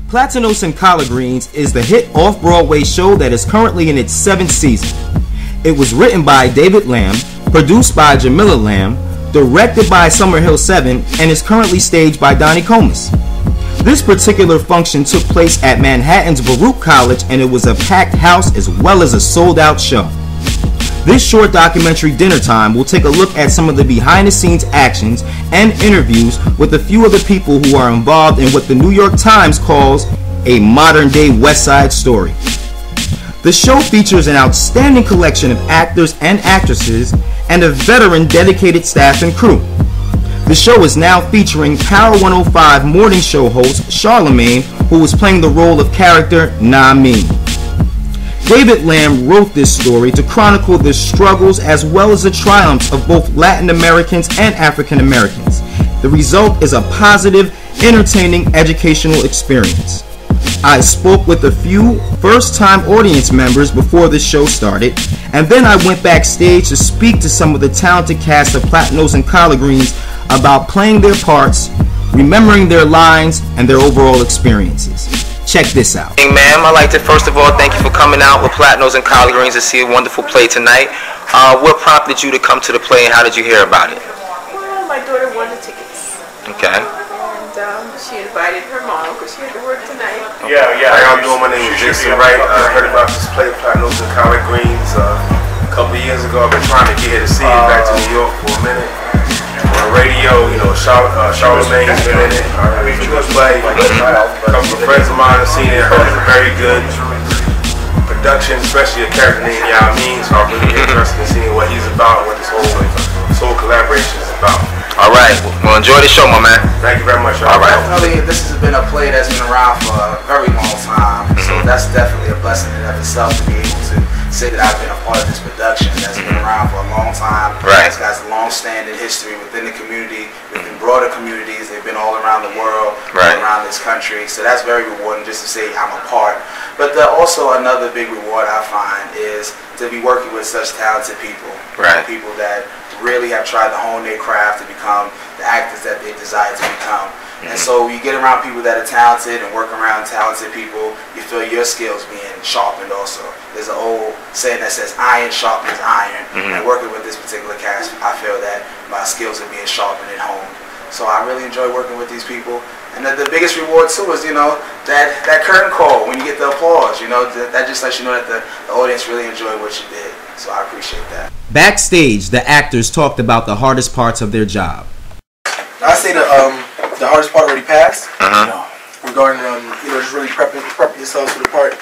Platanos and Collard Greens is the hit off-Broadway show that is currently in its 7th season. It was written by David Lamb, produced by Jamila Lamb, directed by Summerhill 7, and is currently staged by Donnie Comas. This particular function took place at Manhattan's Baruch College, and it was a packed house as well as a sold-out show. This short documentary, Dinnertime, will take a look at some of the behind-the-scenes actions and interviews with a few of the people who are involved in what the New York Times calls a modern-day West Side Story. The show features an outstanding collection of actors and actresses and a veteran dedicated staff and crew. The show is now featuring Power 105 morning show host Charlemagne, who was playing the role of character Nah Mean. David Lamb wrote this story to chronicle the struggles as well as the triumphs of both Latin Americans and African Americans. The result is a positive, entertaining, educational experience. I spoke with a few first-time audience members before the show started, and then I went backstage to speak to some of the talented cast of Platanos and Collard Greens about playing their parts, remembering their lines, and their overall experiences. Check this out. Hey ma'am, I'd like to first of all thank you for coming out with Platanos and Collard Greens to see a wonderful play tonight. What prompted you to come to the play and how did you hear about it? Well, my daughter won the tickets. Okay. And she invited her mom because she had to work tonight. Yeah. How y'all doing? My name is Jason Wright. I heard about this play, Platanos and Collard Greens, a couple of years ago. I've been trying to get here to see it, back to New York for a minute. On the radio, you know, Charlemagne's been in it. It's a good play. A couple of friends of mine have seen it. I heard it's a very good production, especially a character named Yamin. So I'm really interested in seeing what he's about, what this whole collaboration is about. All right. Well, enjoy the show, my man. Thank you very much. All right. Definitely, this has been a play that's been around for a very long time. So that's definitely a blessing in of itself to be able to say that I've been a part of this production that's been around for a long time. Right. It's got a long-standing history within the community, within broader communities. They've been all around the world, right, around this country. So that's very rewarding just to say I'm a part. But also another big reward I find is to be working with such talented people. Right. People that really have tried to hone their craft to become the actors that they desire to become. And so you get around people that are talented and work around talented people, you feel your skills being sharpened also. There's an old saying that says iron sharpens iron. And working with this particular cast, I feel that my skills are being sharpened and honed. So I really enjoy working with these people. And the biggest reward too is, you know, that curtain call when you get the applause, you know, that just lets you know that the audience really enjoyed what you did. So I appreciate that. Backstage, the actors talked about the hardest parts of their job. I say the hardest part already passed. Regarding you know, just really prepping yourselves for the part.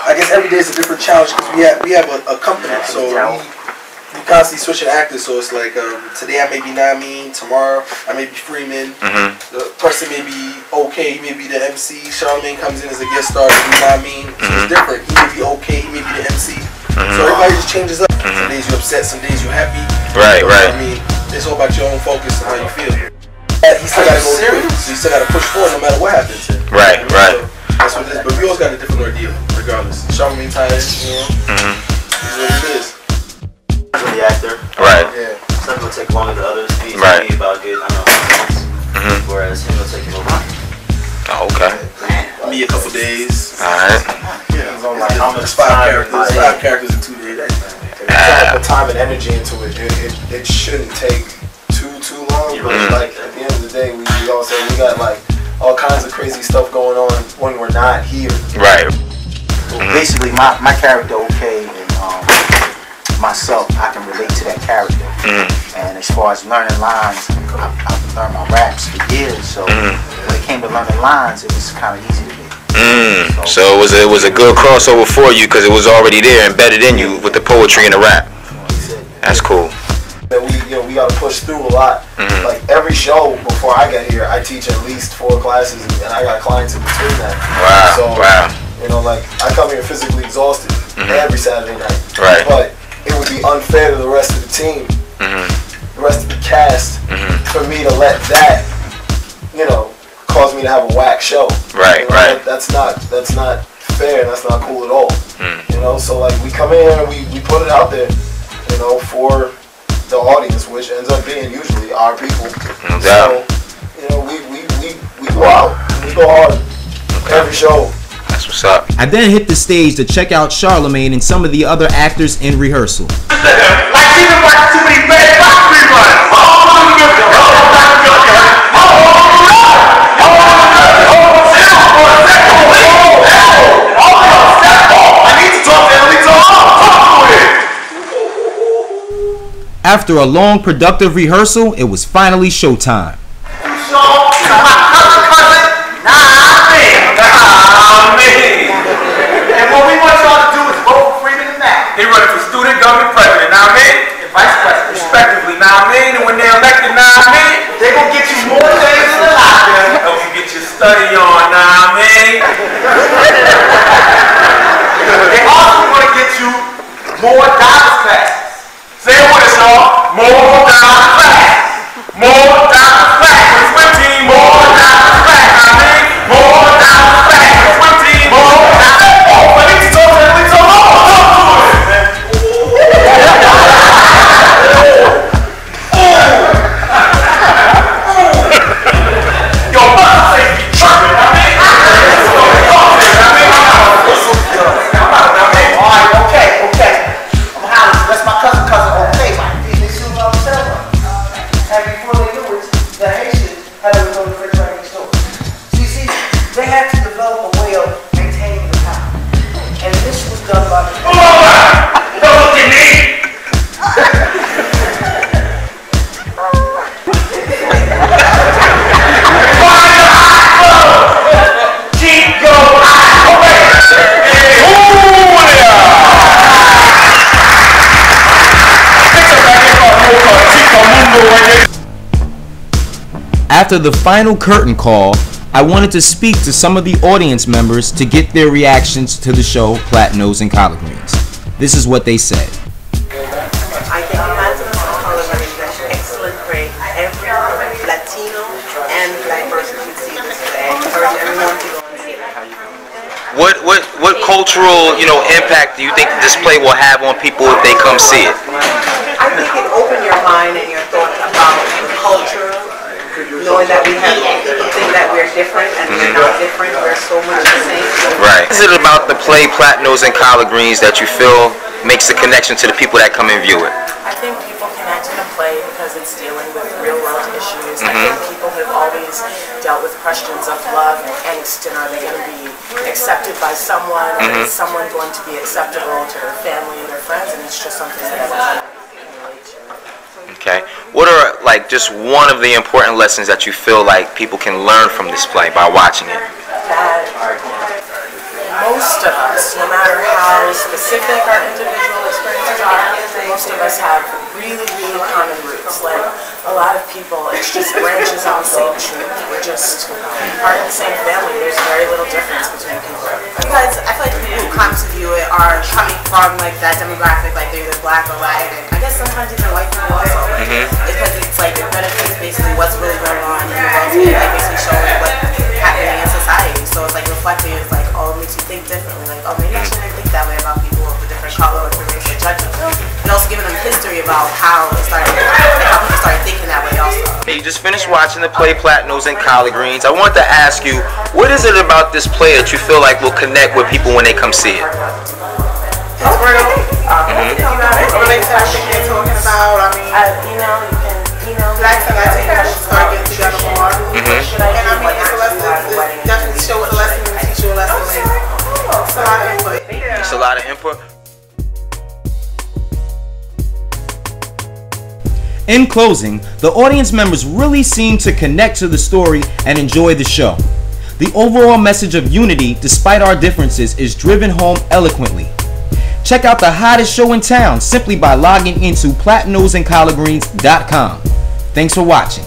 I guess every day is a different challenge because we have a company, so we constantly switching actors. So it's like today I may be Namin, tomorrow I may be Freeman. The person may be okay, he may be the MC. Charlemagne comes in as a guest star, he Namin. So it's different. He may be okay, he may be the MC. So everybody just changes up. Some days you're upset, some days you're happy. Right, right. I mean, it's all about your own focus and how you feel. He still got to go through it, so you still got to push forward no matter what happens. Right, right. So that's what it is. But we always got a different ordeal, regardless. Charlemagne tired, you know. It's what it is. I'm the actor. Right. Yeah. Some will take longer than others. He's right. Me about good, I know, months. Whereas him will take him a while. Oh, okay. Me a couple days. Alright. Yeah, it's like how much five characters in 2 days. If you put time and energy into it, it shouldn't take too long. But like at the end of the day, we all say we got like all kinds of crazy stuff going on when we're not here. Right. Well, basically, my character, okay, and myself, I can relate to that character. And as far as learning lines, I've learned my raps for years. So when it came to learning lines, it was kind of easy to me. So it was a good crossover for you because it was already there, embedded in you with the poetry and the rap. That's cool. That we got to push through a lot. Like every show before I get here, I teach at least 4 classes, and I got clients in between that. Wow. So, wow. You know, like I come here physically exhausted every Saturday night. Right. But it would be unfair to the rest of the team, the rest of the cast, for me to let that, you know, cause me to have a whack show. Right. You know, Right. That's not fair. That's not cool at all. You know, so like we come in here and we put it out there, you know, for the audience, which ends up being usually our people. No doubt. So, you know, we go out and we go hard. every show. That's what's up. I then hit the stage to check out Charlemagne and some of the other actors in rehearsal. Like she been watching too many Red Fox reruns. I need to talk to Emily. Talk to it. After a long, productive rehearsal, it was finally showtime. So, my cousin, nah, me. And what we want y'all to do is vote for Freeman and Matt. They running for student government president, nah, me, and vice president, respectively, nah, me. And when they're elected, nah, me, they gonna get you more days in the locker. Help you get your study on, nah, me. They also gonna get you more Dallas classes. Say it with us, y'all. More Dallas classes. More Dallas classes. Swim team, more Dallas classes. I mean, more Dallas classes. Swim team, more Dallas. Oh, but it's so good. It's so long. Talk to it, man. Yo, must say be tripping. I mean, all right, okay. I'm hollering. That's my cousin, okay. And before they knew it, the Haitians had to go to the refrigerator next door. See, they had to develop a way of maintaining the power. And this was done by the... Don't look at me! Keep your eyes open! After the final curtain call, I wanted to speak to some of the audience members to get their reactions to the show Platanos and Collard Greens. This is what they said. I think Platanos and Collard Greens is an excellent break. Every Latino and Black person should see this play. I encourage everyone to go and see it. What cultural, impact do you think this play will have on people if they come see it? I think it opened your mind and your thoughts about the culture, knowing that we have people think that we're different and we're not different. We're so much the same. Right. What is it about the play Platanos and Collard Greens that you feel makes the connection to the people that come and view it? I think people connect to the play because it's dealing with real world issues. I think people have always dealt with questions of love and angst, and are they going to be accepted by someone, or is someone going to be acceptable to their family and their friends, and it's just something that I relate to. Okay. What are just one of the important lessons that you feel like people can learn from this play by watching it? That most of us, no matter how specific our individual experiences are, most of us have really, really common roots. Like a lot of people, it's just branches on the same tree. We're just part of the same family. There's very little difference between people. Because I feel like the people who come to view it are coming from that demographic, like they're either Black or Latin, and I guess sometimes even white people also. Because it's it benefits basically what's really going on in the world today, basically showing what's happening in society. So it's reflecting, it's it makes you think differently. Maybe I shouldn't think that way about people of a different color or different race or judgment. And also giving them history about how it started, how people started thinking that way also. You just finished watching the play Platanos and Collard Greens. I wanted to ask you, what is it about this play that you feel like will connect with people when they come see it? It's real. It relates to everything they're talking about. Blacks and Latinos start getting together more. And it's a lesson. It definitely shows a lesson and teach you a lesson. It's a lot of input. It's a lot of input. In closing, the audience members really seemed to connect to the story and enjoy the show. The overall message of unity, despite our differences, is driven home eloquently. Check out the hottest show in town simply by logging into platanosandcollardgreens.com. Thanks for watching.